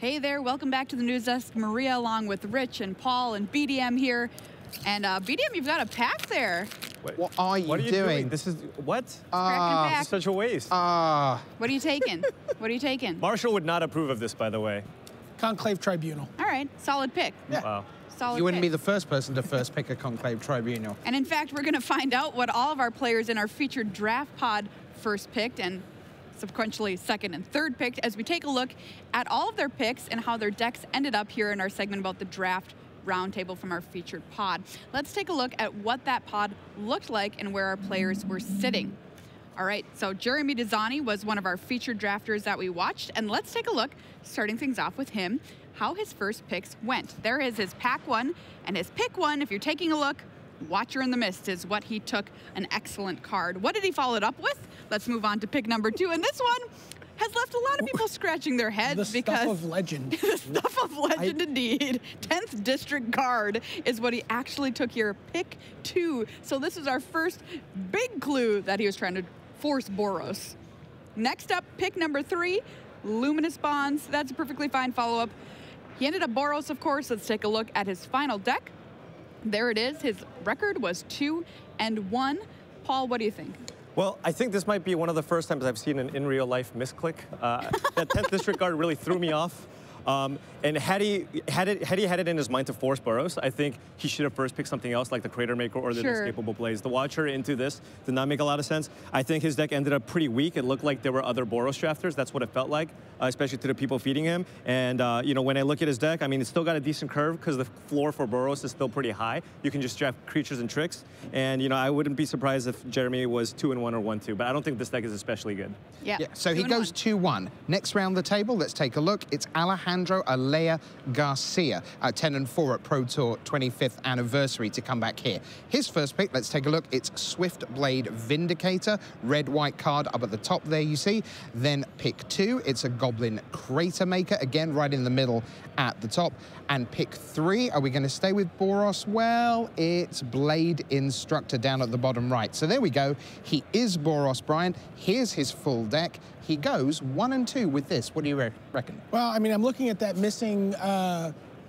Hey there, welcome back to the News Desk. Maria along with Rich and Paul and BDM here. And BDM, you've got a pack there. Wait, what are you doing? This is, what? This is such a waste. What are you taking? What are you taking? Marshall would not approve of this, by the way. Conclave Tribunal. All right, solid pick. Yeah. Wow. Solid You wouldn't pick. be the first person to first pick a Conclave Tribunal. And in fact, we're gonna find out what all of our players in our featured draft pod first picked and subsequently second and third picked as we take a look at all of their picks and how their decks ended up here in our segment about the draft roundtable from our featured pod. Let's take a look at what that pod looked like and where our players were sitting. All right, so Jeremy Dezani was one of our featured drafters that we watched, and let's take a look, starting things off with him, how his first picks went. There is his pack one, and his pick one, if you're taking a look, Watcher in the Mist is what he took, an excellent card. What did he follow it up with? Let's move on to pick number 2, and this one has left a lot of people scratching their heads the because... stuff of legend. The stuff of legend indeed. 10th District Guard is what he actually took here, pick 2. So this is our first big clue that he was trying to force Boros. Next up, pick number 3, Luminous Bonds. That's a perfectly fine follow-up. He ended up Boros, of course. Let's take a look at his final deck. There it is. His record was 2-1. Paul, what do you think? Well, I think this might be one of the first times I've seen an in real life misclick. That 10th District Guard really threw me off. And had he had it in his mind to force Boros, I think he should have first picked something else like the Crater Maker or the Inescapable Blaze. The Watcher into this did not make a lot of sense. I think his deck ended up pretty weak. It looked like there were other Boros drafters. That's what it felt like, especially to the people feeding him. And you know, when I look at his deck, I mean, it's still got a decent curve because the floor for Boros is still pretty high. You can just draft creatures and tricks. And you know, I wouldn't be surprised if Jeremy was 2-1 or 1-2. But I don't think this deck is especially good. Yeah. So he goes 2-1. Next round the table, let's take a look. It's Alejandro Alea Garcia, 10-4 at Pro Tour 25th anniversary to come back here. His first pick, let's take a look. It's Swift Blade Vindicator, red-white card up at the top there you see. Then pick 2, it's a Goblin Crater Maker, again right in the middle at the top. And pick 3, are we going to stay with Boros? Well, it's Blade Instructor down at the bottom right. So there we go. He is Boros, Brian. Here's his full deck. He goes 1-2 with this. What do you reckon? Well, I mean, I'm looking at that missing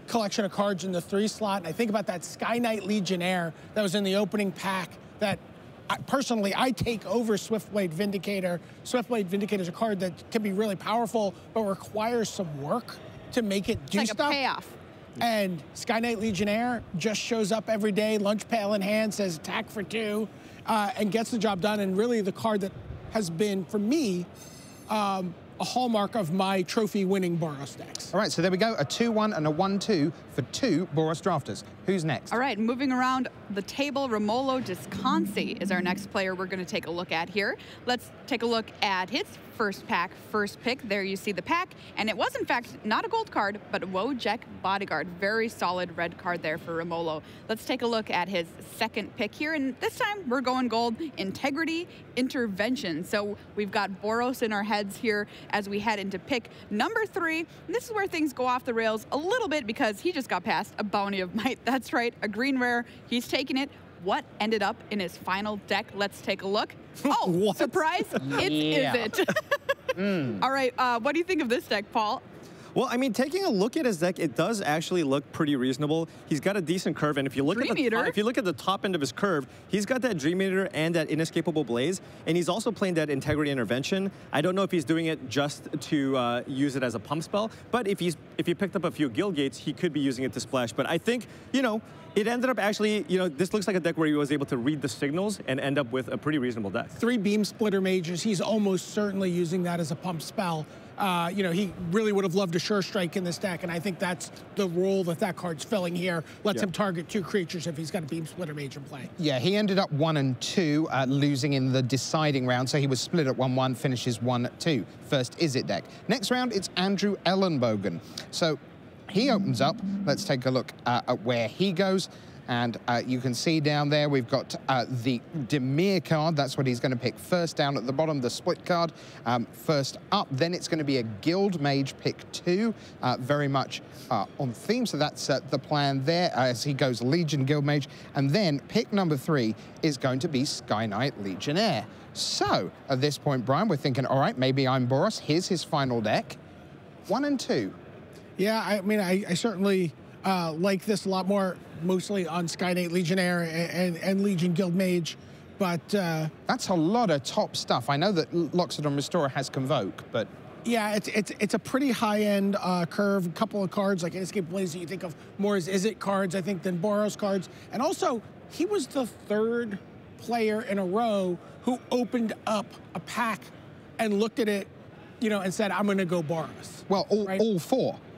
collection of cards in the 3 slot, and I think about that Sky Knight Legionnaire that was in the opening pack that personally I take over Swiftblade Vindicator. Swiftblade Vindicator is a card that can be really powerful, but requires some work to make it do it's like stuff. a payoff. And Sky Knight Legionnaire just shows up every day, lunch pail in hand, says attack for 2, and gets the job done. And really the card that has been, for me, a hallmark of my trophy-winning Boros decks. All right, so there we go, a 2-1 and a 1-2 for 2 Boros drafters. Who's next? All right, moving around the table, Romolo Descansi is our next player we're going to take a look at here. Let's take a look at his first pick. There you see the pack, and it was in fact not a gold card, but Wojek Bodyguard. Very solid red card there for Romolo. Let's take a look at his second pick here, and this time we're going gold, Integrity Intervention. So we've got Boros in our heads here as we head into pick number 3. And this is where things go off the rails a little bit because he just got past a Bounty of Might. That's right, a green rare. He's taking it. What ended up in his final deck? Let's take a look. Oh, surprise, it isn't. All right, what do you think of this deck, Paul? Well, I mean, taking a look at his deck, it does actually look pretty reasonable. He's got a decent curve, and if you look at the top end of his curve, he's got that Dream Eater and that Inescapable Blaze, and he's also playing that Integrity Intervention. I don't know if he's doing it just to use it as a pump spell, but if he picked up a few Guild Gates, he could be using it to splash. But I think, you know, it ended up actually, you know, this looks like a deck where he was able to read the signals and end up with a pretty reasonable deck. 3 Beam Splitter Mages, he's almost certainly using that as a pump spell. You know, he really would have loved a Sure Strike in this deck, and I think that's the role that that card's filling here. Lets him target 2 creatures if he's got a Beam Splitter Mage in play. Yeah, he ended up 1-2, losing in the deciding round, so he was split at 1-1, finishes 1-2. First Izzet deck. Next round, it's Andrew Ellenbogen. So he opens up. Let's take a look at where he goes. And you can see down there we've got the Dimir card. That's what he's going to pick first. Down at the bottom, the split card. First up, then it's going to be a Guild Mage pick 2. Very much on theme, so that's the plan there as he goes Legion Guild Mage. And then pick number 3 is going to be Sky Knight Legionnaire. So at this point, Brian, we're thinking, all right, maybe I'm Boros. Here's his final deck. 1-2. Yeah, I mean, I certainly like this a lot more, mostly on Sky Knight Legionnaire and Legion Guild Mage. But that's a lot of top stuff. I know that Loxodon Restorer has Convoke, but yeah, it's a pretty high-end curve. A couple of cards like Escape Blaze that you think of more as Izzet cards, I think, than Boros cards. And also, he was the third player in a row who opened up a pack and looked at it, and said, I'm going to go Boros. Well,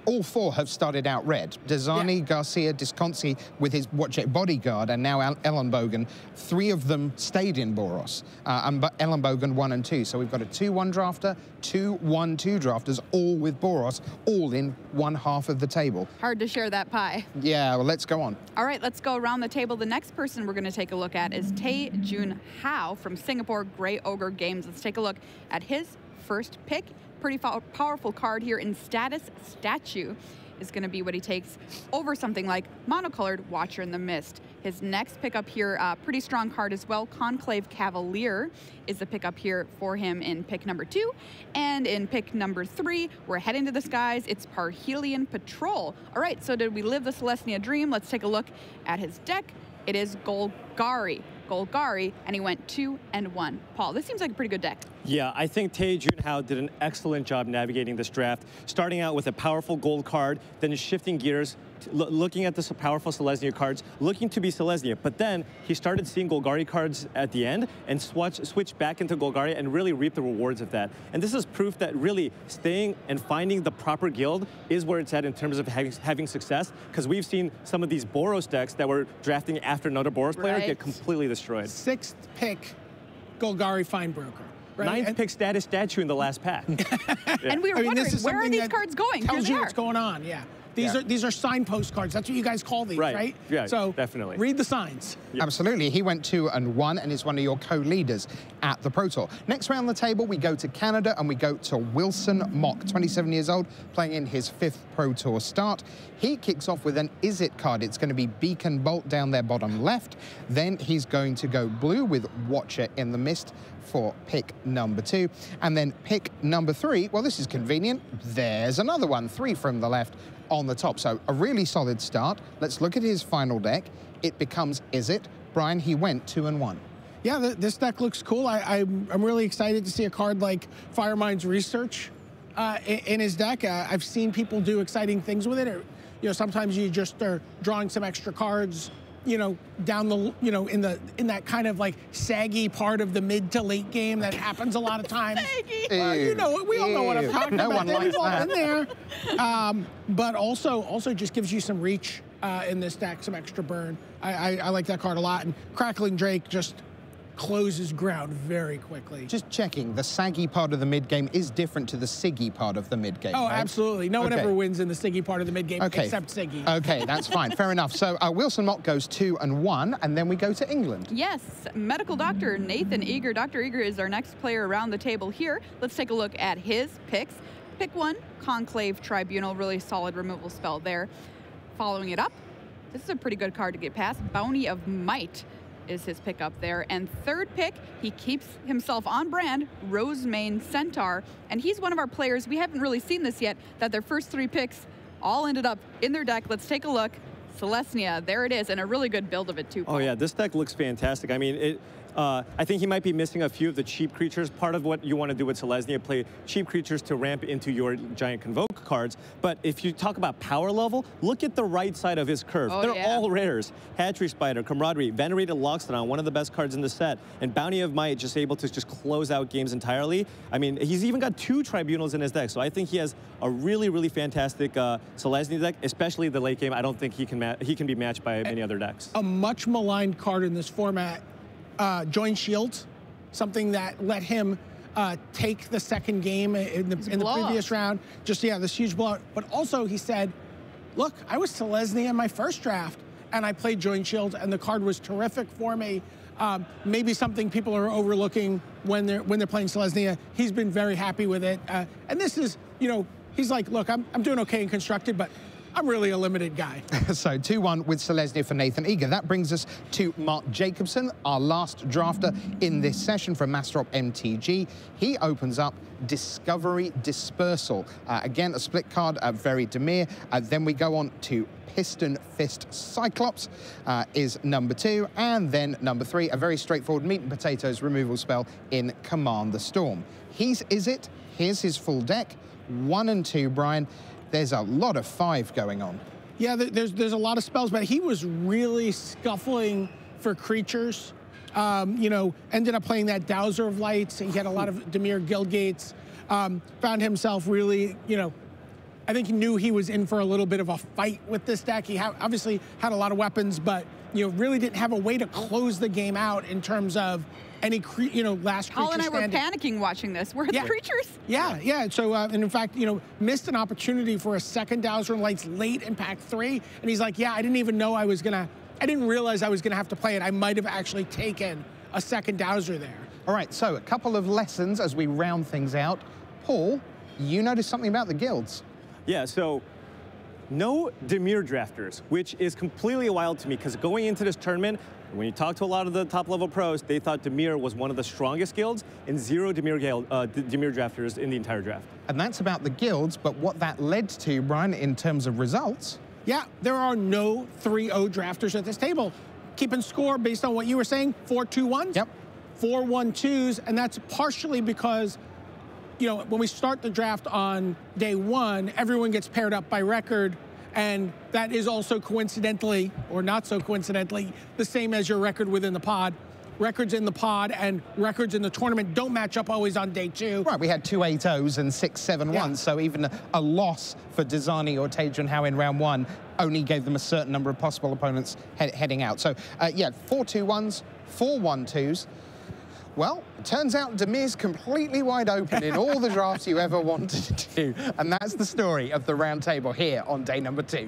all four have started out red. Desani, Garcia, Disconci with his bodyguard, and now Ellenbogen. 3 of them stayed in Boros, and Ellenbogen 1 and 2. So we've got a 2-1 drafter, 2 1-2 drafters, all with Boros, all in one half of the table. Hard to share that pie. Yeah, well, let's go on. All right, let's go around the table. The next person we're going to take a look at is Tae Jun Hao from Singapore Grey Ogre Games. Let's take a look at his first pick. Pretty powerful card here in Status Statue is going to be what he takes over something like Monocolored Watcher in the Mist. His next pickup here, pretty strong card as well. Conclave Cavalier is the pickup here for him in pick number 2. And in pick number 3, we're heading to the skies. It's Parhelion Patrol. All right, so did we live the Celestia dream? Let's take a look at his deck. It is Golgari, and he went 2 and 1. Paul, this seems like a pretty good deck. Yeah, I think Tae Jun Hao did an excellent job navigating this draft, starting out with a powerful gold card, then shifting gears, looking at the powerful Selesnya cards, looking to be Selesnya. But then he started seeing Golgari cards at the end and switched back into Golgari and really reaped the rewards of that. And this is proof that really staying and finding the proper guild is where it's at in terms of having success, because we've seen some of these Boros decks that were drafting after another Boros player get completely destroyed. 6th pick, Golgari Findbroker. Right? 9th pick Status Statue in the last pack. And we were wondering, where are these cards going? Tells you what's going on, yeah. These are signpost cards. That's what you guys call these, right? Yeah, so definitely. Read the signs. Yep. Absolutely. He went 2 and 1 and is one of your co-leaders at the Pro Tour. Next round the table, we go to Canada and we go to Wilson Mock, 27 years old, playing in his 5th Pro Tour start. He kicks off with an Izzet card. It's going to be Beacon Bolt down there bottom left. Then he's going to go blue with Watcher in the Mist for pick number 2. And then pick number 3, well, this is convenient. There's another one, 3 from the left on the top. So a really solid start. Let's look at his final deck. It becomes Izzet. Brian, he went 2 and 1. Yeah, this deck looks cool. I'm really excited to see a card like Firemind's Research in his deck. I've seen people do exciting things with it. Or, sometimes you just are drawing some extra cards, down the, in that kind of like saggy part of the mid to late game that happens a lot of times. We all know what I'm talking about. No one likes that. In there. But also just gives you some reach in this deck, some extra burn. I like that card a lot. And Crackling Drake just closes ground very quickly. Just checking, the saggy part of the mid-game is different to the Siggy part of the mid-game, Oh, right? absolutely. No one ever wins in the Siggy part of the mid-game except Siggy. Okay, that's fine. Fair enough. So Wilson Mock goes 2 and 1, and then we go to England. Yes, medical doctor Nathan Eager. Dr. Eager is our next player around the table here. Let's take a look at his picks. Pick 1, Conclave Tribunal, really solid removal spell there. Following it up, this is a pretty good card to get past. Bounty of Might is his pick up there. And 3rd pick, he keeps himself on brand, Rosemane Centaur. And he's one of our players, we haven't really seen this yet, that their first 3 picks all ended up in their deck. Let's take a look. Celestia, there it is, and a really good build of it too, Paul. Oh yeah, this deck looks fantastic. I mean, I think he might be missing a few of the cheap creatures. Part of what you want to do with Celestia, play cheap creatures to ramp into your giant Convoke cards. But if you talk about power level, look at the right side of his curve. They're all rares. Hatchery Spider, Camaraderie, Venerated Loxodon, one of the best cards in the set. And Bounty of Might just able to just close out games entirely. I mean, he's even got 2 Tribunals in his deck. So I think he has a really, really fantastic Celestia deck, especially the late game. I don't think he can be matched by many other decks. A much maligned card in this format, Join Shields, something that let him take the second game in the previous round. Just, this huge blowout. But also he said, look, I was Selesnya in my first draft, and I played Join Shields, and the card was terrific for me. Maybe something people are overlooking when they're playing Selesnya. He's been very happy with it. And this is, he's like, look, I'm doing okay in Constructed, but I'm really a limited guy. So 2-1 with Selesnya for Nathan Eager. That brings us to Mark Jacobson, our last drafter in this session from Masterop MTG. He opens up Discovery Dispersal. Again, a split card, very Dimir. Then we go on to Piston Fist Cyclops is number 2. And then number 3, a very straightforward meat and potatoes removal spell in Command the Storm. Here's his full deck. 1 and 2, Brian. There's a lot of 5 going on. Yeah, there's a lot of spells, but he was really scuffling for creatures. You know, ended up playing that Dowser of Lights. He had a lot of Dimir Guildgates. Found himself really, you know, I think he knew he was in for a little bit of a fight with this deck. He obviously had a lot of weapons, but, you know, really didn't have a way to close the game out in terms of any, last creature Paul and I standing. were panicking watching this. Where are the creatures? Yeah. So, and in fact, you know, missed an opportunity for a second Dowser of Lights late in pack 3. And he's like, yeah, I didn't realize I was gonna have to play it. I might have actually taken a second Dowser there. All right, so a couple of lessons as we round things out. Paul, you noticed something about the guilds. Yeah, so no Dimir drafters, which is completely wild to me because going into this tournament, when you talk to a lot of the top-level pros, they thought Dimir was one of the strongest guilds and 0 Dimir drafters in the entire draft. And that's about the guilds, but what that led to, Brian, in terms of results. Yeah, there are no 3-0 drafters at this table. Keeping score based on what you were saying, 4 2-1s. Yep. 4 1-2s, and that's partially because, you know, when we start the draft on day 1, everyone gets paired up by record, and that is also coincidentally, or not so coincidentally, the same as your record within the pod. Records in the pod and records in the tournament don't match up always on day 2. Right, we had 2 8-0s and 6 7-1s, Yeah. so even a loss for Desani or Tadrian Howe in round 1 only gave them a certain number of possible opponents heading out. So, yeah, 4 2-1s, 4 1-2s. Well, it turns out Dimir's completely wide open in all the drafts you ever wanted to do. And that's the story of the round table here on day number 2.